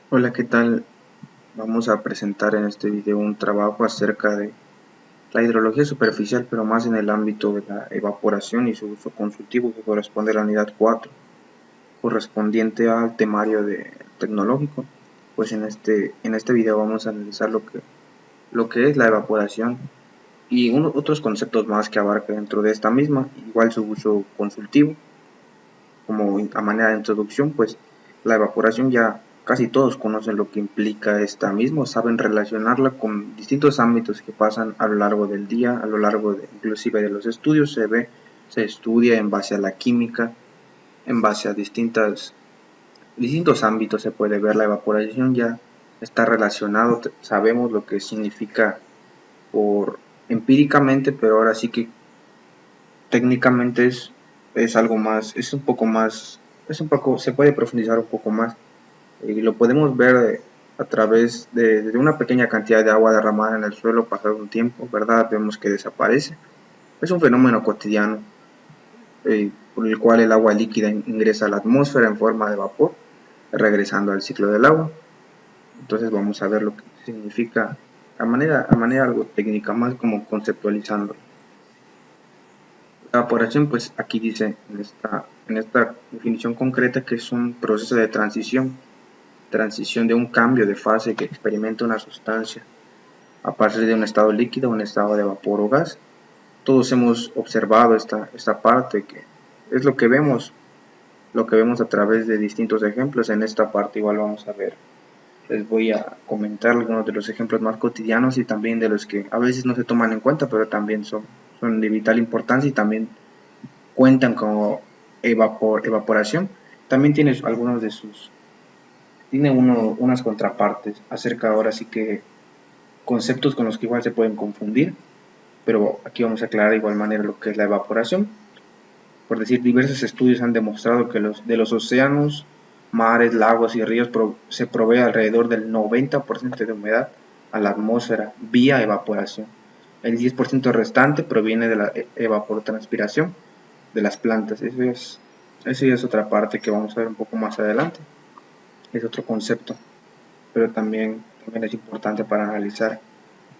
Hola, ¿qué tal? Vamos a presentar en este video un trabajo acerca de la hidrología superficial, pero más en el ámbito de la evaporación y su uso consultivo, que corresponde a la unidad 4, correspondiente al temario tecnológico. Pues en este video vamos a analizar lo que es la evaporación y otros conceptos más que abarca dentro de esta misma, igual su uso consultivo. Como a manera de introducción, pues la evaporación ya casi todos conocen lo que implica esta misma, saben relacionarla con distintos ámbitos que pasan a lo largo del día, a lo largo inclusive de los estudios, se estudia en base a la química, en base a distintos ámbitos se puede ver la evaporación ya está relacionado, sabemos lo que significa por empíricamente, pero ahora sí que técnicamente es algo más, es un poco más, se puede profundizar un poco más. Y lo podemos ver a través de una pequeña cantidad de agua derramada en el suelo pasado un tiempo, ¿verdad? Vemos que desaparece. Es un fenómeno cotidiano por el cual el agua líquida ingresa a la atmósfera en forma de vapor, regresando al ciclo del agua. Entonces vamos a ver lo que significa a manera algo técnica, más como conceptualizando. La evaporación, pues aquí dice en esta definición concreta que es un proceso de transición de un cambio de fase que experimenta una sustancia a partir de un estado líquido a un estado de vapor o gas. Todos hemos observado esta parte que es lo que vemos a través de distintos ejemplos. En esta parte igual vamos a ver, les voy a comentar algunos de los ejemplos más cotidianos y también de los que a veces no se toman en cuenta, pero también son de vital importancia y también cuentan como evaporación. También tiene algunos de sus, tiene unas contrapartes acerca ahora sí que conceptos con los que igual se pueden confundir, pero aquí vamos a aclarar de igual manera lo que es la evaporación. Por decir, diversos estudios han demostrado que de los océanos, mares, lagos y ríos se provee alrededor del 90% de humedad a la atmósfera vía evaporación. El 10% restante proviene de la evapotranspiración de las plantas. Eso ya es otra parte que vamos a ver un poco más adelante. Es otro concepto, pero también es importante para analizar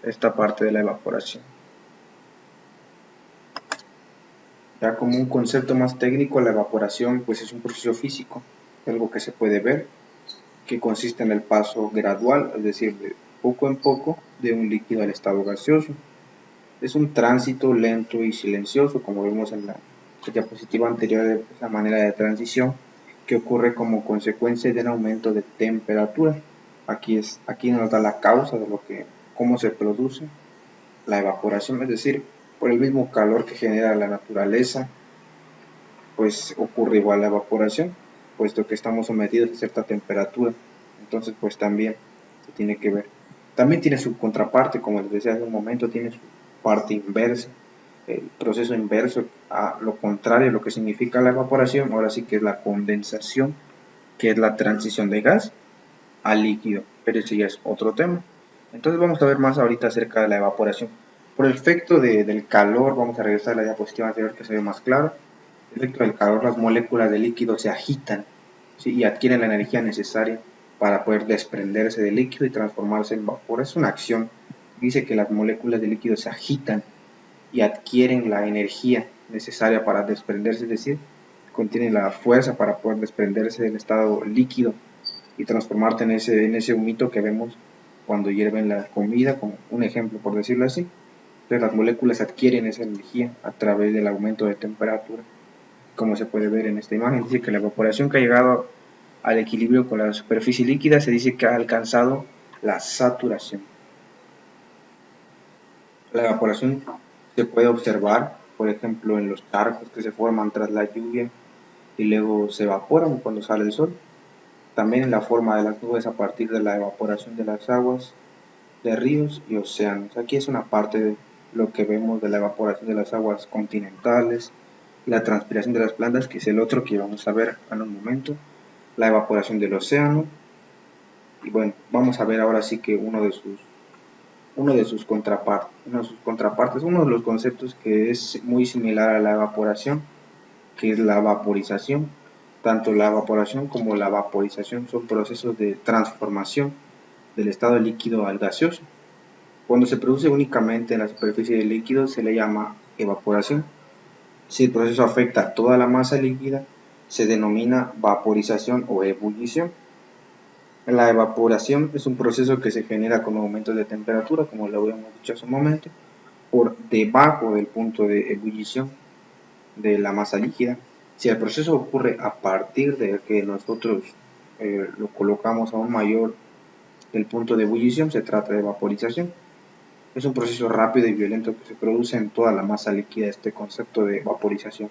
esta parte de la evaporación. Ya como un concepto más técnico, la evaporación pues es un proceso físico, algo que se puede ver, que consiste en el paso gradual, es decir, de poco en poco, de un líquido al estado gaseoso. Es un tránsito lento y silencioso, como vemos en la diapositiva anterior de la manera de transición, que ocurre como consecuencia de un aumento de temperatura. Aquí nos da la causa de cómo se produce la evaporación, es decir, por el mismo calor que genera la naturaleza, pues ocurre igual la evaporación, puesto que estamos sometidos a cierta temperatura. Entonces, pues también se tiene que ver. También tiene su contraparte, como les decía hace un momento, tiene su parte inversa, el proceso inverso, a lo contrario, lo que significa la evaporación, ahora sí que es la condensación, que es la transición de gas a líquido, pero ese ya es otro tema. Entonces vamos a ver más ahorita acerca de la evaporación. Por el efecto del calor, vamos a regresar a la diapositiva anterior que se ve más claro. El efecto del calor, las moléculas de líquido se agitan, ¿sí? Y adquieren la energía necesaria para poder desprenderse del líquido y transformarse en vapor. Es una acción. Dice que las moléculas de líquido se agitan y adquieren la energía necesaria para desprenderse, es decir, contienen la fuerza para poder desprenderse del estado líquido y transformarte en ese humito que vemos cuando hierven la comida, como un ejemplo por decirlo así. Entonces las moléculas adquieren esa energía a través del aumento de temperatura, como se puede ver en esta imagen. Dice que la evaporación que ha llegado al equilibrio con la superficie líquida se dice que ha alcanzado la saturación. La evaporación se puede observar, por ejemplo, en los charcos que se forman tras la lluvia y luego se evaporan cuando sale el sol. También en la forma de las nubes a partir de la evaporación de las aguas de ríos y océanos. Aquí es una parte de lo que vemos de la evaporación de las aguas continentales, la transpiración de las plantas, que es el otro que vamos a ver en un momento, la evaporación del océano. Y bueno, vamos a ver ahora sí que uno de sus contrapartes, uno de los conceptos que es muy similar a la evaporación, que es la vaporización. Tanto la evaporación como la vaporización son procesos de transformación del estado líquido al gaseoso. Cuando se produce únicamente en la superficie del líquido se le llama evaporación. Si el proceso afecta a toda la masa líquida, se denomina vaporización o ebullición. La evaporación es un proceso que se genera con aumentos de temperatura, como lo habíamos dicho hace un momento, por debajo del punto de ebullición de la masa líquida. Si el proceso ocurre a partir de que nosotros lo colocamos a un mayor del punto de ebullición, se trata de vaporización. Es un proceso rápido y violento que se produce en toda la masa líquida, este concepto de vaporización.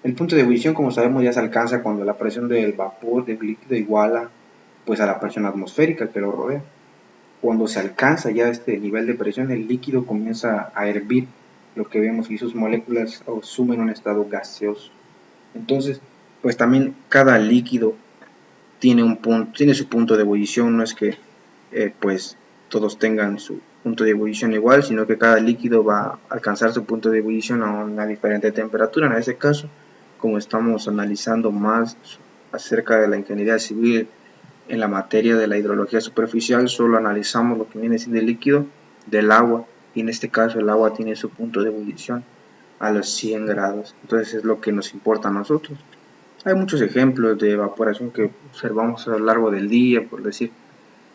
El punto de ebullición, como sabemos, ya se alcanza cuando la presión del vapor del líquido iguala pues, a la presión atmosférica que lo rodea. Cuando se alcanza ya este nivel de presión, el líquido comienza a hervir, lo que vemos y sus moléculas asumen un estado gaseoso. Entonces, pues también cada líquido tiene su punto de ebullición, no es que pues todos tengan su punto de ebullición igual, sino que cada líquido va a alcanzar su punto de ebullición a una diferente temperatura. En ese caso, como estamos analizando más acerca de la ingeniería civil en la materia de la hidrología superficial, solo analizamos lo que viene siendo el líquido del agua, y en este caso el agua tiene su punto de ebullición a los 100 grados. Entonces es lo que nos importa a nosotros. Hay muchos ejemplos de evaporación que observamos a lo largo del día, por decir,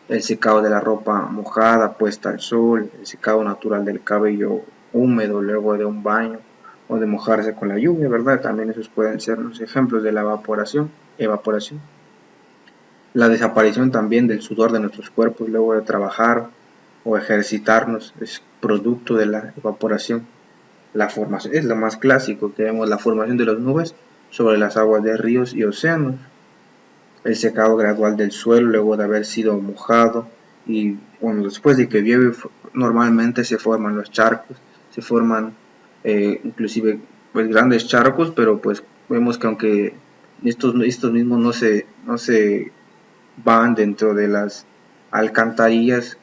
el secado de la ropa mojada puesta al sol, el secado natural del cabello húmedo luego de un baño o de mojarse con la lluvia, ¿verdad? También esos pueden ser los ejemplos de la evaporación. La desaparición también del sudor de nuestros cuerpos luego de trabajar o ejercitarnos es producto de la evaporación. La formación es lo más clásico que vemos, la formación de las nubes sobre las aguas de ríos y océanos, el secado gradual del suelo luego de haber sido mojado, y bueno, después de que llueve normalmente se forman los charcos, se forman inclusive pues grandes charcos, pero pues vemos que aunque estos mismos no se van dentro de las alcantarillas,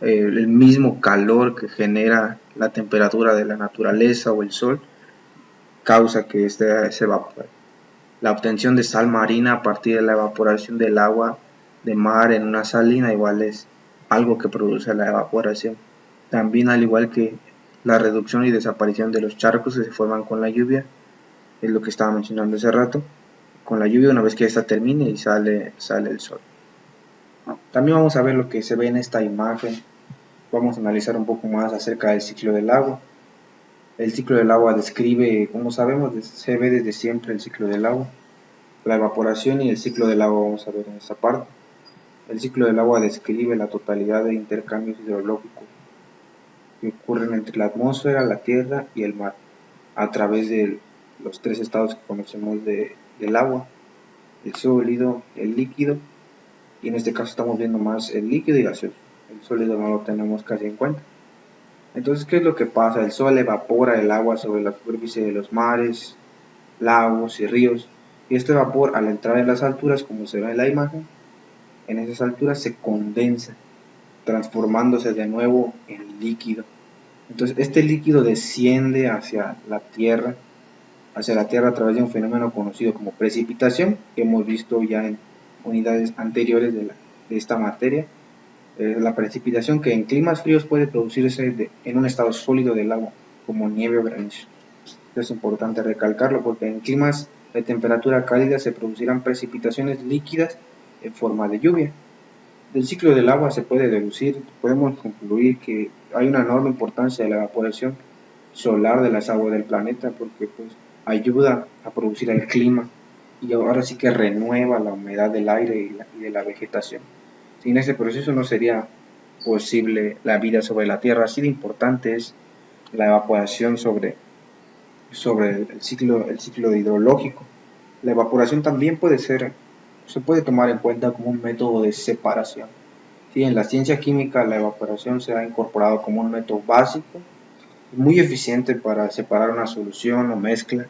el mismo calor que genera la temperatura de la naturaleza o el sol causa que este se evapore. La obtención de sal marina a partir de la evaporación del agua de mar en una salina igual es algo que produce la evaporación. También, al igual que la reducción y desaparición de los charcos que se forman con la lluvia, es lo que estaba mencionando hace rato, con la lluvia una vez que esta termine y sale el sol. También vamos a ver lo que se ve en esta imagen. Vamos a analizar un poco más acerca del ciclo del agua. El ciclo del agua describe, como sabemos, se ve desde siempre el ciclo del agua. La evaporación y el ciclo del agua vamos a ver en esta parte. El ciclo del agua describe la totalidad de intercambios hidrológicos que ocurren entre la atmósfera, la tierra y el mar, a través de los tres estados que conocemos del agua: el sólido, el líquido, y en este caso estamos viendo más el líquido y gaseoso. El sólido no lo tenemos casi en cuenta. Entonces, ¿qué es lo que pasa? El sol evapora el agua sobre la superficie de los mares, lagos y ríos, y este vapor, al entrar en las alturas, como se ve en la imagen, en esas alturas se condensa, transformándose de nuevo en líquido. Entonces este líquido desciende hacia la Tierra a través de un fenómeno conocido como precipitación, que hemos visto ya en unidades anteriores de esta materia. La precipitación, que en climas fríos puede producirse en un estado sólido del agua, como nieve o granizo. Es importante recalcarlo porque en climas de temperatura cálida se producirán precipitaciones líquidas en forma de lluvia. Del ciclo del agua se puede deducir, podemos concluir que hay una enorme importancia de la evaporación solar de las aguas del planeta, porque pues ayuda a producir el clima y ahora sí que renueva la humedad del aire y de la vegetación. Sin ese proceso no sería posible la vida sobre la Tierra. Así de importante es la evaporación sobre el ciclo hidrológico. La evaporación también se puede tomar en cuenta como un método de separación. Sí, en la ciencia química la evaporación se ha incorporado como un método básico y muy eficiente para separar una solución o mezcla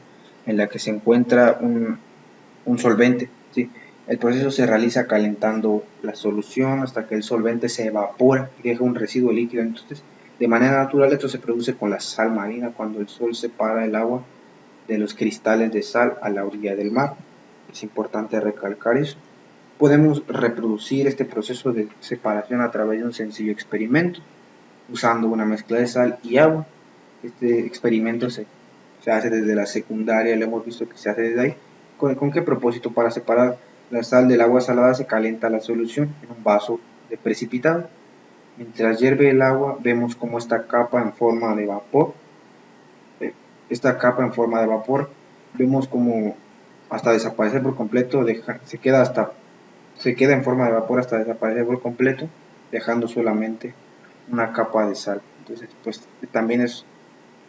en la que se encuentra un solvente. ¿Sí? El proceso se realiza calentando la solución hasta que el solvente se evapora y deja un residuo líquido. Entonces, de manera natural, esto se produce con la sal marina cuando el sol separa el agua de los cristales de sal a la orilla del mar. Es importante recalcar eso. Podemos reproducir este proceso de separación a través de un sencillo experimento, usando una mezcla de sal y agua. Este experimento se hace desde la secundaria, lo hemos visto que se hace desde ahí. ¿Con qué propósito? Para separar la sal del agua salada se calienta la solución en un vaso de precipitado. Mientras hierve el agua, vemos como esta capa en forma de vapor, vemos como hasta desaparecer por completo, se queda en forma de vapor hasta desaparecer por completo, dejando solamente una capa de sal. Entonces, pues también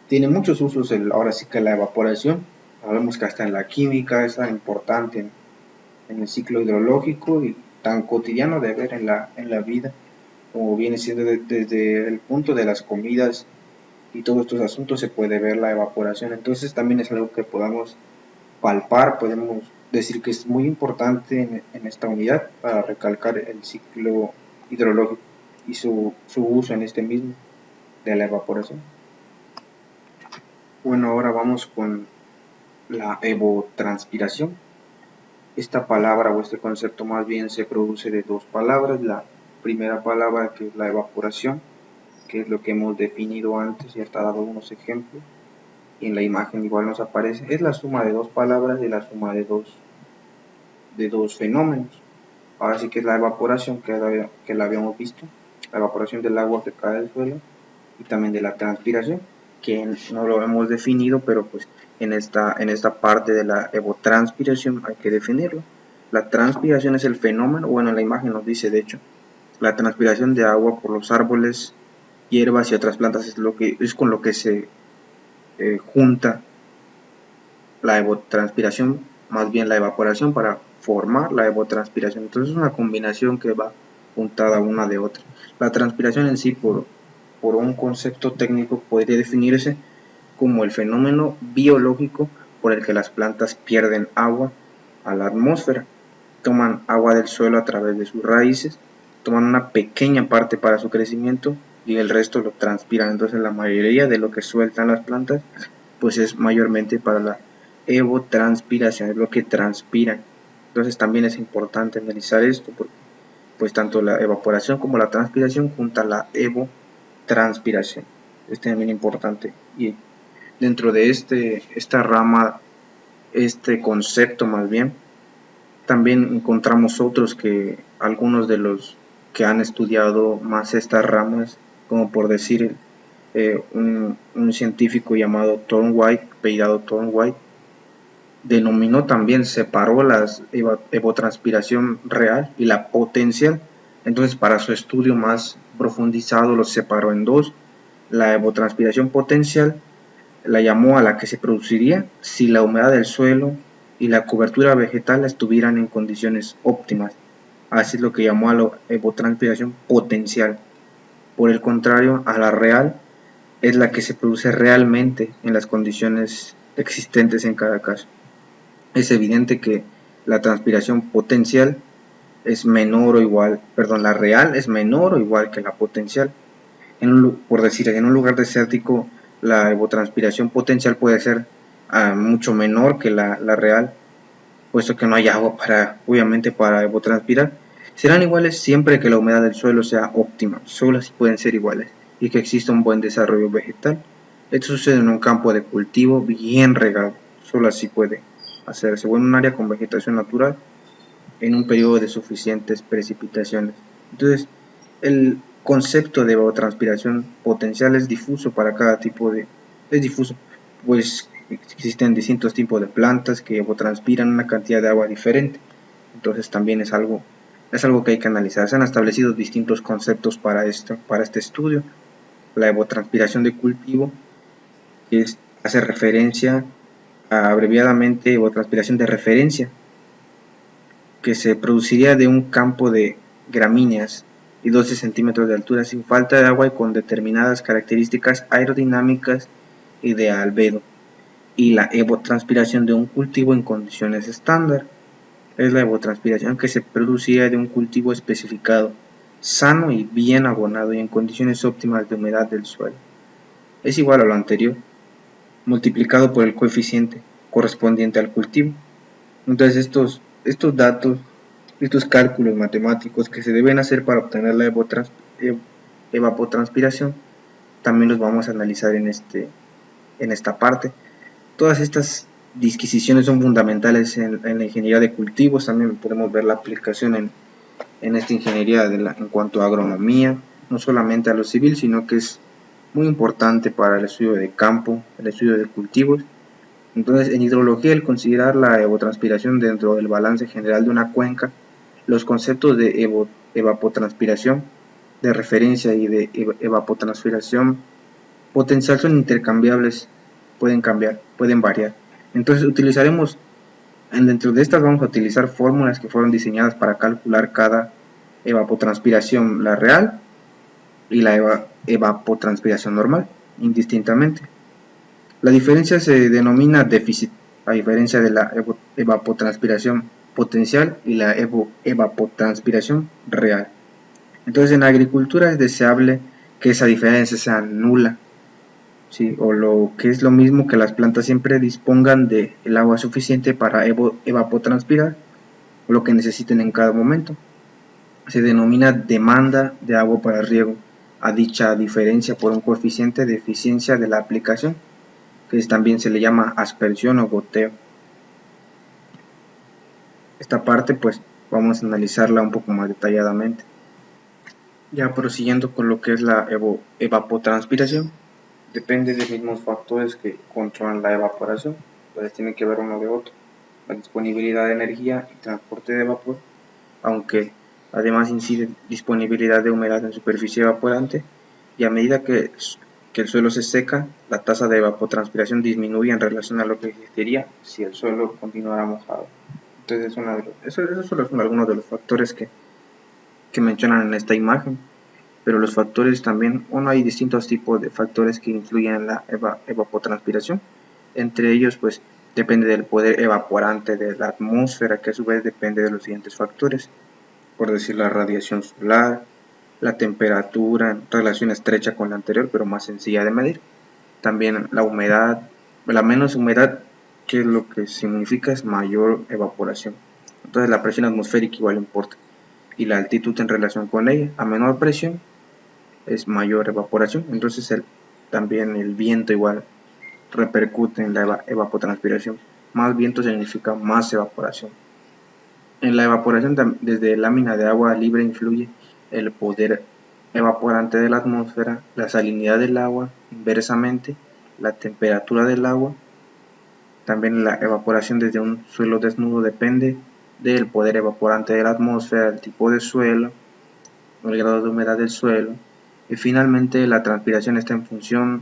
tiene muchos usos ahora sí que la evaporación. Sabemos que hasta en la química es tan importante en el ciclo hidrológico y tan cotidiano de ver en la vida, como viene siendo desde el punto de las comidas y todos estos asuntos se puede ver la evaporación. Entonces también es algo que podamos palpar, podemos decir que es muy importante en esta unidad para recalcar el ciclo hidrológico y su uso en este mismo de la evaporación. Bueno, ahora vamos con la evotranspiración. Esta palabra o este concepto más bien se produce de dos palabras. La primera palabra, que es la evaporación, que es lo que hemos definido antes y hasta dado unos ejemplos, y en la imagen igual nos aparece, es la suma de dos palabras y la suma de dos fenómenos. Ahora sí que es la evaporación, que la habíamos visto, la evaporación del agua que cae del suelo, y también de la transpiración, que no lo hemos definido, pero pues en esta parte de la evotranspiración hay que definirlo. La transpiración es el fenómeno, bueno, en la imagen nos dice de hecho, la transpiración de agua por los árboles, hierbas y otras plantas es con lo que se junta la evotranspiración, más bien la evaporación, para formar la evotranspiración. Entonces es una combinación que va juntada una de otra. La transpiración en sí, por un concepto técnico, podría definirse como el fenómeno biológico por el que las plantas pierden agua a la atmósfera, toman agua del suelo a través de sus raíces, toman una pequeña parte para su crecimiento y el resto lo transpiran. Entonces la mayoría de lo que sueltan las plantas pues es mayormente para la evotranspiración, es lo que transpiran. Entonces también es importante analizar esto, porque pues tanto la evaporación como la transpiración junta la evotranspiración. Es también importante. Y dentro de esta rama, este concepto más bien, también encontramos otros que algunos de los que han estudiado más estas ramas, como por decir un científico llamado apellidado Thorndike, denominó también, separó la evotranspiración real y la potencial. Entonces, para su estudio más profundizado los separó en dos. La evotranspiración potencial la llamó a la que se produciría si la humedad del suelo y la cobertura vegetal estuvieran en condiciones óptimas. Así es lo que llamó a la evotranspiración potencial. Por el contrario, a la real es la que se produce realmente en las condiciones existentes en cada caso. Es evidente que la transpiración potencial es menor o igual, la real es menor o igual que la potencial. Por decir, en un lugar desértico, la evotranspiración potencial puede ser mucho menor que la real, puesto que no hay agua obviamente para evotranspirar. Serán iguales siempre que la humedad del suelo sea óptima, solo así pueden ser iguales, y que exista un buen desarrollo vegetal. Esto sucede en un campo de cultivo bien regado, solo así puede hacerse, o en un área con vegetación natural, en un periodo de suficientes precipitaciones. Entonces, el concepto de evapotranspiración potencial es difuso para cada tipo de... es difuso, pues existen distintos tipos de plantas que evapotranspiran una cantidad de agua diferente. Entonces también es algo que hay que analizar. Se han establecido distintos conceptos para este estudio. La evapotranspiración de cultivo, que hace referencia a, abreviadamente, evapotranspiración de referencia, que se produciría de un campo de gramíneas y 12 centímetros de altura sin falta de agua y con determinadas características aerodinámicas y de albedo, y la evapotranspiración de un cultivo en condiciones estándar. Es la evapotranspiración que se produciría de un cultivo especificado, sano y bien abonado y en condiciones óptimas de humedad del suelo. Es igual a lo anterior, multiplicado por el coeficiente correspondiente al cultivo. Entonces estos datos, estos cálculos matemáticos que se deben hacer para obtener la evapotranspiración, también los vamos a analizar en esta parte. Todas estas disquisiciones son fundamentales en la ingeniería de cultivos. También podemos ver la aplicación en esta ingeniería en cuanto a agronomía, no solamente a lo civil, sino que es muy importante para el estudio de campo, el estudio de cultivos. Entonces, en hidrología, el considerar la evapotranspiración dentro del balance general de una cuenca, los conceptos de evapotranspiración de referencia y de evapotranspiración potencial son intercambiables, pueden cambiar, pueden variar. Entonces utilizaremos, dentro de estas vamos a utilizar fórmulas que fueron diseñadas para calcular cada evapotranspiración, la real y la evapotranspiración normal, indistintamente. La diferencia se denomina déficit, a diferencia de la evapotranspiración potencial y la evapotranspiración real. Entonces en la agricultura es deseable que esa diferencia sea nula, ¿sí? O lo que es lo mismo, que las plantas siempre dispongan del agua suficiente para evapotranspirar lo que necesiten en cada momento. Se denomina demanda de agua para riego a dicha diferencia por un coeficiente de eficiencia de la aplicación, que también se le llama aspersión o goteo. Esta parte pues vamos a analizarla un poco más detalladamente. Ya prosiguiendo con lo que es la evapotranspiración, depende de los mismos factores que controlan la evaporación, entonces tienen que ver uno de otro. La disponibilidad de energía y transporte de vapor, aunque además incide disponibilidad de humedad en superficie evaporante, y a medida que el suelo se seca, la tasa de evapotranspiración disminuye en relación a lo que existiría si el suelo continuara mojado. Entonces esos solo son algunos de los factores que mencionan en esta imagen, pero los factores también, hay distintos tipos de factores que influyen en la evapotranspiración. Entre ellos pues depende del poder evaporante de la atmósfera, que a su vez depende de los siguientes factores, por decir la radiación solar, la temperatura en relación estrecha con la anterior pero más sencilla de medir, también la humedad, la menos humedad, que lo que significa es mayor evaporación, entonces la presión atmosférica igual importa, y la altitud en relación con ella. A menor presión es mayor evaporación, entonces también el viento igual repercute en la evapotranspiración. Más viento significa más evaporación. En la evaporación, desde lámina de agua libre influye el poder evaporante de la atmósfera, la salinidad del agua, inversamente la temperatura del agua. También la evaporación desde un suelo desnudo depende del poder evaporante de la atmósfera, el tipo de suelo, el grado de humedad del suelo, y finalmente la transpiración está en función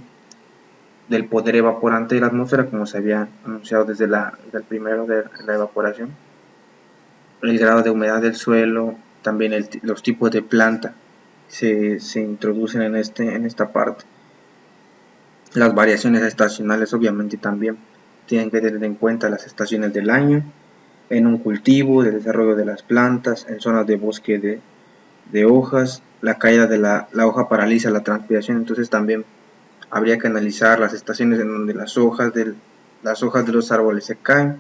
del poder evaporante de la atmósfera, como se había anunciado desde el primero de la evaporación, el grado de humedad del suelo, también los tipos de planta se introducen en esta parte. Las variaciones estacionales obviamente también tienen que tener en cuenta las estaciones del año, en un cultivo, el desarrollo de las plantas, en zonas de bosque de hojas, la caída de la hoja paraliza la transpiración, entonces también habría que analizar las estaciones en donde las hojas de los árboles se caen,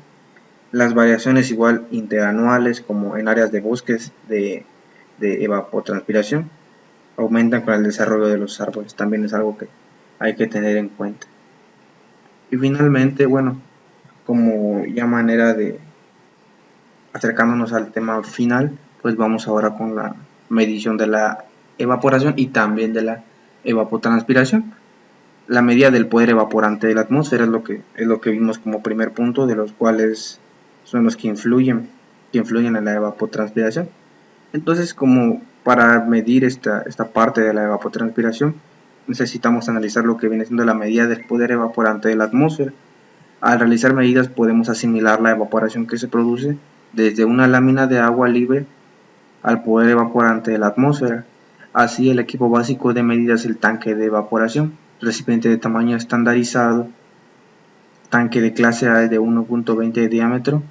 las variaciones igual interanuales, como en áreas de bosques de evapotranspiración, aumentan con el desarrollo de los árboles, también es algo que hay que tener en cuenta. Y finalmente, bueno, como ya manera de acercándonos al tema final, pues vamos ahora con la medición de la evaporación y también de la evapotranspiración. La medida del poder evaporante de la atmósfera es lo que vimos como primer punto, de los cuales son los que influyen en la evapotranspiración. Entonces, como para medir esta parte de la evapotranspiración, necesitamos analizar lo que viene siendo la medida del poder evaporante de la atmósfera. Al realizar medidas podemos asimilar la evaporación que se produce desde una lámina de agua libre al poder evaporante de la atmósfera. Así, el equipo básico de medidas es el tanque de evaporación, recipiente de tamaño estandarizado, tanque de clase A de 1.20 de diámetro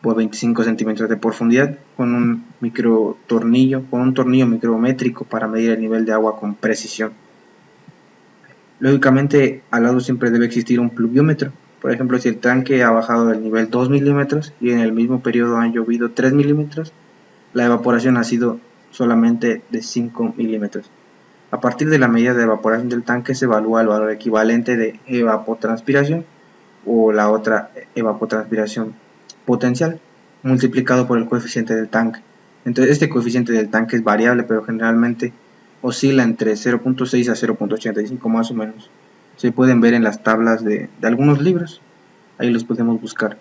por 25 centímetros de profundidad, con un tornillo micrométrico para medir el nivel de agua con precisión. Lógicamente, al lado siempre debe existir un pluviómetro, Por ejemplo, si el tanque ha bajado del nivel 2 milímetros y en el mismo periodo han llovido 3 milímetros, la evaporación ha sido solamente de 5 milímetros. A partir de la medida de evaporación del tanque se evalúa el valor equivalente de evapotranspiración o la otra evapotranspiración potencial multiplicado por el coeficiente del tanque. Entonces este coeficiente del tanque es variable, pero generalmente oscila entre 0.6 a 0.85 más o menos. Se pueden ver en las tablas de algunos libros, ahí los podemos buscar.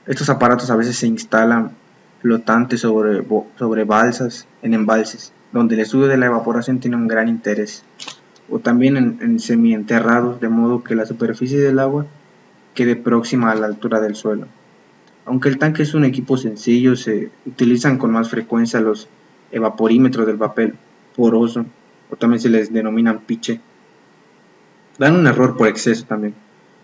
Estos aparatos a veces se instalan flotantes sobre balsas en embalses, donde el estudio de la evaporación tiene un gran interés, o también en semienterrados, de modo que la superficie del agua quede próxima a la altura del suelo. Aunque el tanque es un equipo sencillo, se utilizan con más frecuencia los evaporímetros del papel poroso, o también se les denominan piche. Dan un error por exceso también.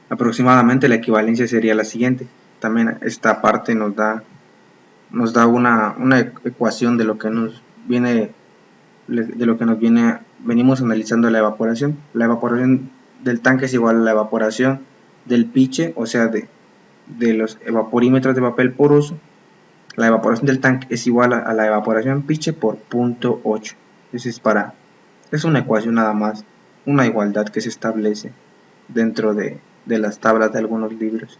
Aproximadamente la equivalencia sería la siguiente. También esta parte nos da una ecuación de lo que nos viene venimos analizando la evaporación. La evaporación del tanque es igual a la evaporación del piche, o sea de los evaporímetros de papel poroso. La evaporación del tanque es igual a la evaporación piche por 0.8. Es una ecuación nada más, una igualdad que se establece dentro de las tablas de algunos libros.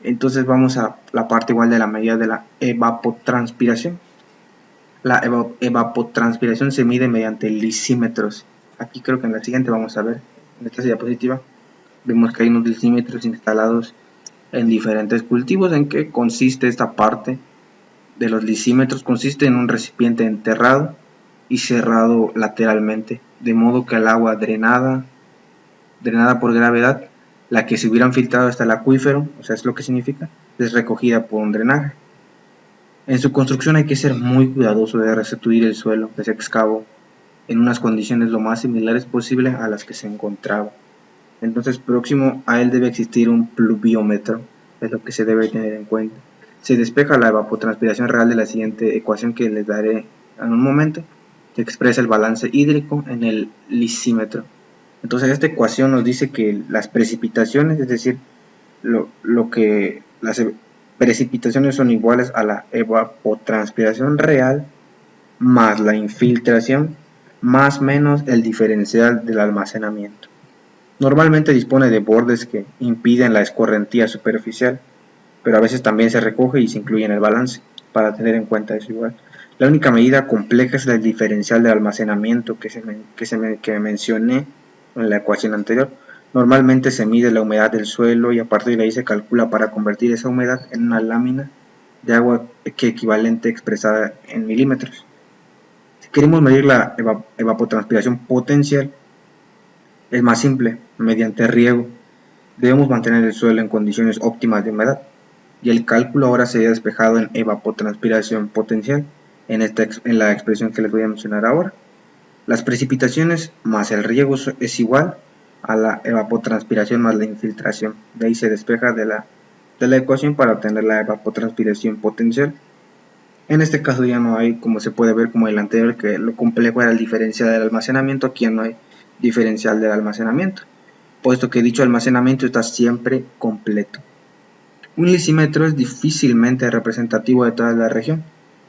Entonces vamos a la parte igual de la medida de la evapotranspiración. La evapotranspiración se mide mediante lisímetros. Aquí creo que en la siguiente vamos a ver, en esta diapositiva, vemos que hay unos lisímetros instalados en diferentes cultivos. ¿En qué consiste esta parte de los lisímetros? Consiste en un recipiente enterrado y cerrado lateralmente, de modo que el agua drenada por gravedad, la que se hubieran filtrado hasta el acuífero, o sea, es lo que significa, es recogida por un drenaje. En su construcción hay que ser muy cuidadoso de restituir el suelo que se excavó en unas condiciones lo más similares posible a las que se encontraba. Entonces, próximo a él debe existir un pluviómetro, es lo que se debe tener en cuenta. Se despeja la evapotranspiración real de la siguiente ecuación que les daré en un momento, que expresa el balance hídrico en el lisímetro. Entonces esta ecuación nos dice que las precipitaciones, es decir, las precipitaciones son iguales a la evapotranspiración real más la infiltración más menos el diferencial del almacenamiento. Normalmente dispone de bordes que impiden la escorrentía superficial, pero a veces también se recoge y se incluye en el balance, para tener en cuenta eso igual. La única medida compleja es el diferencial de almacenamiento que mencioné en la ecuación anterior. Normalmente se mide la humedad del suelo y a partir de ahí se calcula para convertir esa humedad en una lámina de agua que equivalente expresada en milímetros. Si queremos medir la evapotranspiración potencial, es más simple, mediante riego. Debemos mantener el suelo en condiciones óptimas de humedad y el cálculo ahora sería despejado en evapotranspiración potencial en la expresión que les voy a mencionar ahora. Las precipitaciones más el riego es igual a la evapotranspiración más la infiltración. De ahí se despeja de la ecuación para obtener la evapotranspiración potencial. En este caso ya no hay, como se puede ver como el anterior, que lo complejo era el diferencial del almacenamiento. Aquí ya no hay diferencial del almacenamiento, puesto que dicho almacenamiento está siempre completo. Un lisímetro es difícilmente representativo de toda la región.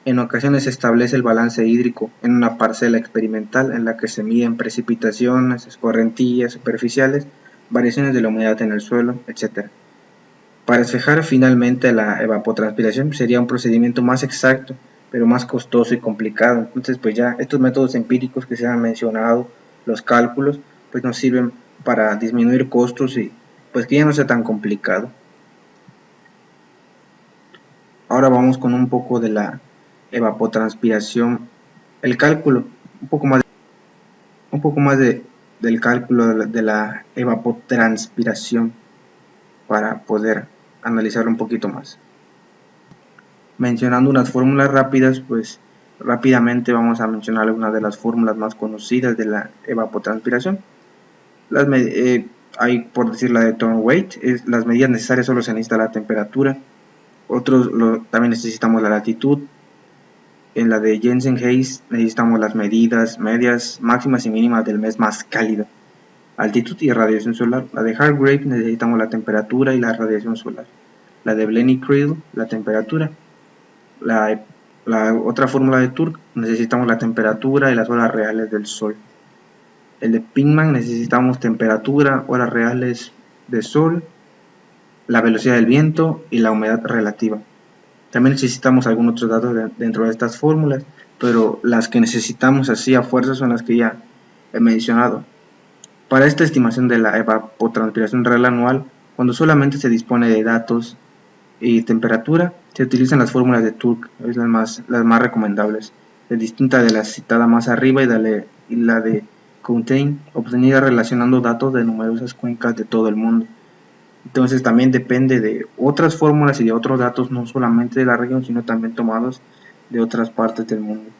En ocasiones se establece el balance hídrico en una parcela experimental en la que se miden precipitaciones, escorrentías superficiales, variaciones de la humedad en el suelo, etc. Para despejar finalmente la evapotranspiración sería un procedimiento más exacto, pero más costoso y complicado. Entonces, pues ya estos métodos empíricos que se han mencionado, los cálculos, pues nos sirven para disminuir costos y pues que ya no sea tan complicado. Ahora vamos con un poco de la evapotranspiración, el cálculo, un poco más del cálculo de la evapotranspiración para poder analizar un poquito más. Mencionando unas fórmulas rápidas, pues rápidamente vamos a mencionar algunas de las fórmulas más conocidas de la evapotranspiración. Hay, por decir, la de Thornthwaite, las medidas necesarias solo se necesita la temperatura. También necesitamos la latitud. En la de Jensen-Hayes necesitamos las medidas medias, máximas y mínimas del mes más cálido. altitud y radiación solar. La de Hargrave necesitamos la temperatura y la radiación solar. La de Blenny-Creedle, la temperatura. La otra fórmula de Turk, necesitamos la temperatura y las horas reales del Sol. El de Pinkman necesitamos temperatura, horas reales de Sol, la velocidad del viento y la humedad relativa. También necesitamos algunos otros datos dentro de estas fórmulas, pero las que necesitamos así a fuerza son las que ya he mencionado. Para esta estimación de la evapotranspiración real anual, cuando solamente se dispone de datos y temperatura, se utilizan las fórmulas de Turk, es las más recomendables, es distinta de la citada más arriba y la de Countain, obtenida relacionando datos de numerosas cuencas de todo el mundo. Entonces también depende de otras fórmulas y de otros datos, no solamente de la región, sino también tomados de otras partes del mundo.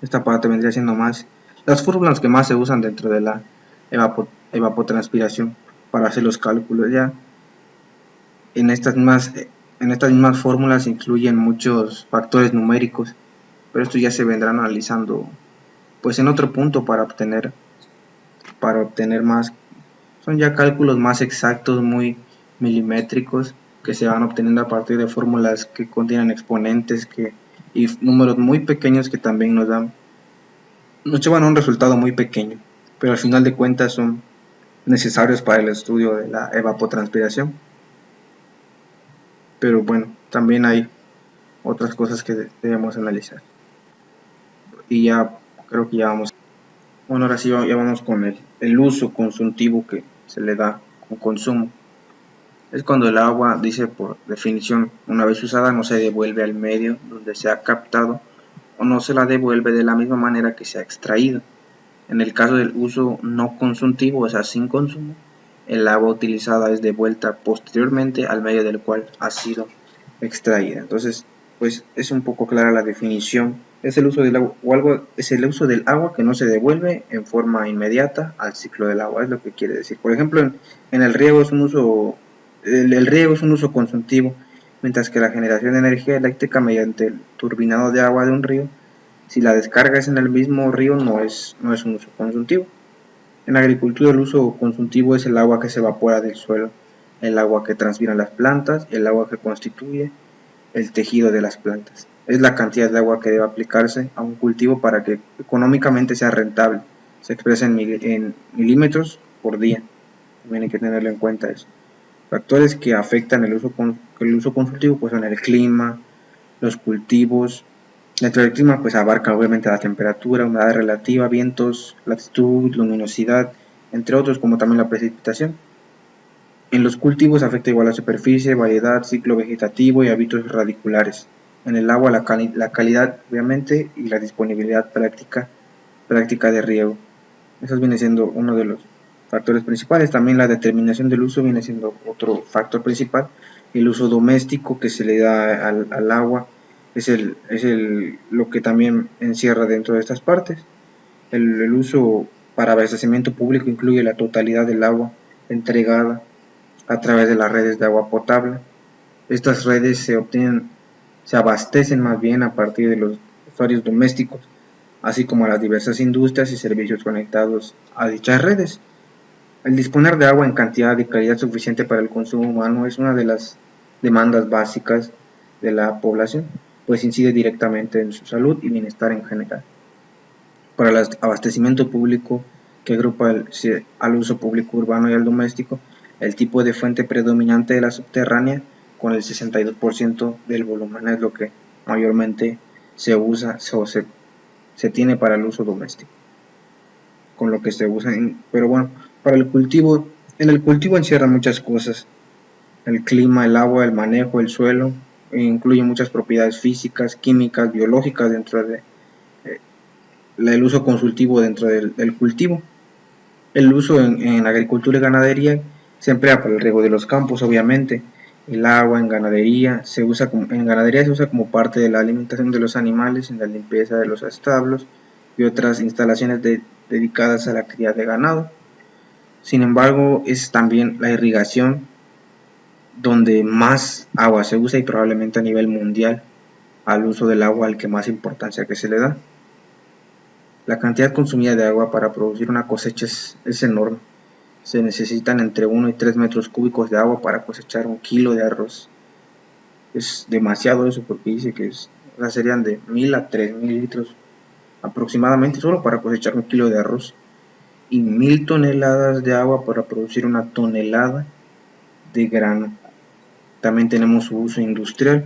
Esta parte vendría siendo más las fórmulas que más se usan dentro de la evapotranspiración para hacer los cálculos. Ya en estas mismas fórmulas incluyen muchos factores numéricos, pero esto ya se vendrán analizando pues en otro punto para obtener más. Son ya cálculos más exactos, muy milimétricos, que se van obteniendo a partir de fórmulas que contienen exponentes y números muy pequeños que también nos llevan a un resultado muy pequeño, pero al final de cuentas son necesarios para el estudio de la evapotranspiración. Pero bueno, también hay otras cosas que debemos analizar. Y ya creo que ya vamos. Bueno, ahora sí ya vamos con el uso consultivo que se le da con consumo. Es cuando el agua, dice por definición, una vez usada no se devuelve al medio donde se ha captado o no se la devuelve de la misma manera que se ha extraído. En el caso del uso no consultivo, o sea, sin consumo, el agua utilizada es devuelta posteriormente al medio del cual ha sido extraída. Entonces, pues es un poco clara la definición. Es el uso del agua, es el uso del agua que no se devuelve en forma inmediata al ciclo del agua, es lo que quiere decir. Por ejemplo, en el riego es un uso, el riego es un uso consultivo, mientras que la generación de energía eléctrica mediante el turbinado de agua de un río, si la descarga es en el mismo río, no es un uso consultivo. En la agricultura el uso consultivo es el agua que se evapora del suelo, el agua que transpiran las plantas, el agua que constituye el tejido de las plantas. Es la cantidad de agua que debe aplicarse a un cultivo para que económicamente sea rentable. Se expresa en milímetros por día. También hay que tenerlo en cuenta eso. Factores que afectan el uso consultivo pues son el clima, los cultivos. Dentro del clima pues abarca obviamente la temperatura, humedad relativa, vientos, latitud, luminosidad, entre otros, como también la precipitación. En los cultivos afecta igual la superficie, variedad, ciclo vegetativo y hábitos radiculares. En el agua la calidad obviamente y la disponibilidad práctica de riego. Eso viene siendo uno de los factores principales. También la determinación del uso viene siendo otro factor principal. El uso doméstico que se le da al agua es lo que también encierra dentro de estas partes. El uso para abastecimiento público incluye la totalidad del agua entregada a través de las redes de agua potable. Estas redes se abastecen más bien a partir de los usuarios domésticos, así como a las diversas industrias y servicios conectados a dichas redes. El disponer de agua en cantidad y calidad suficiente para el consumo humano es una de las demandas básicas de la población, pues incide directamente en su salud y bienestar en general. Para el abastecimiento público, que agrupa al uso público urbano y al doméstico, el tipo de fuente predominante de la subterránea, con el 62% del volumen, es lo que mayormente se usa o se tiene para el uso doméstico, con lo que se usa. Pero bueno, para el cultivo, en el cultivo encierra muchas cosas: el clima, el agua, el manejo, el suelo, incluye muchas propiedades físicas, químicas, biológicas dentro de el uso consultivo dentro del cultivo. El uso en agricultura y ganadería se emplea para el riego de los campos, obviamente. El agua en ganadería se usa como parte de la alimentación de los animales, en la limpieza de los establos y otras instalaciones dedicadas a la cría de ganado. Sin embargo, es también la irrigación donde más agua se usa, y probablemente a nivel mundial al uso del agua al que más importancia que se le da. La cantidad consumida de agua para producir una cosecha es enorme. Se necesitan entre 1 y 3 metros cúbicos de agua para cosechar 1 kilo de arroz. Es demasiado eso, porque dice que serían de 1000 a 3000 litros aproximadamente solo para cosechar 1 kilo de arroz, y 1000 toneladas de agua para producir 1 tonelada de grano. También tenemos su uso industrial.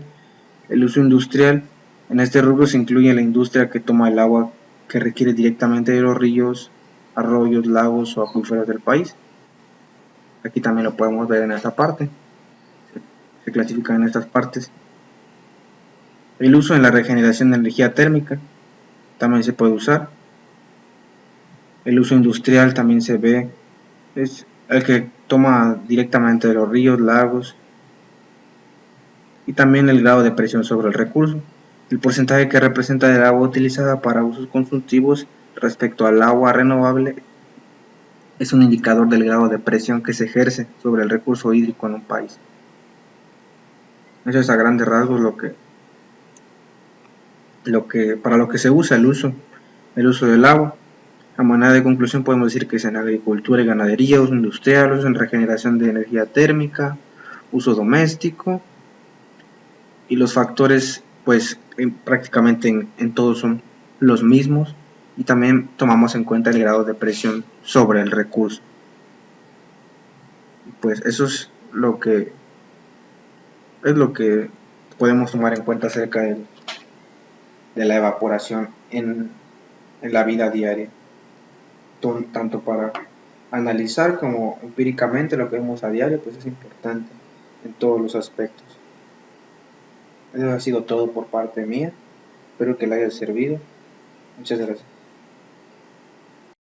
El uso industrial, en este rubro se incluye la industria que toma el agua que requiere directamente de los ríos, arroyos, lagos o acuíferos del país. Aquí también lo podemos ver en esta parte. Se clasifican en estas partes. El uso en la regeneración de energía térmica también se puede usar. El uso industrial también se ve, es el que toma directamente de los ríos, lagos, y también el grado de presión sobre el recurso. El porcentaje que representa del agua utilizada para usos consultivos respecto al agua renovable es un indicador del grado de presión que se ejerce sobre el recurso hídrico en un país. Eso es a grandes rasgos para lo que se usa el uso del agua. A manera de conclusión podemos decir que es en agricultura y ganadería, uso industrial, uso en regeneración de energía térmica, uso doméstico, y los factores pues prácticamente en todos son los mismos, y también tomamos en cuenta el grado de presión sobre el recurso. Pues eso es lo que podemos tomar en cuenta acerca de la evaporación en la vida diaria, tanto para analizar como empíricamente lo que vemos a diario, pues es importante en todos los aspectos. Eso ha sido todo por parte mía, espero que le haya servido. Muchas gracias.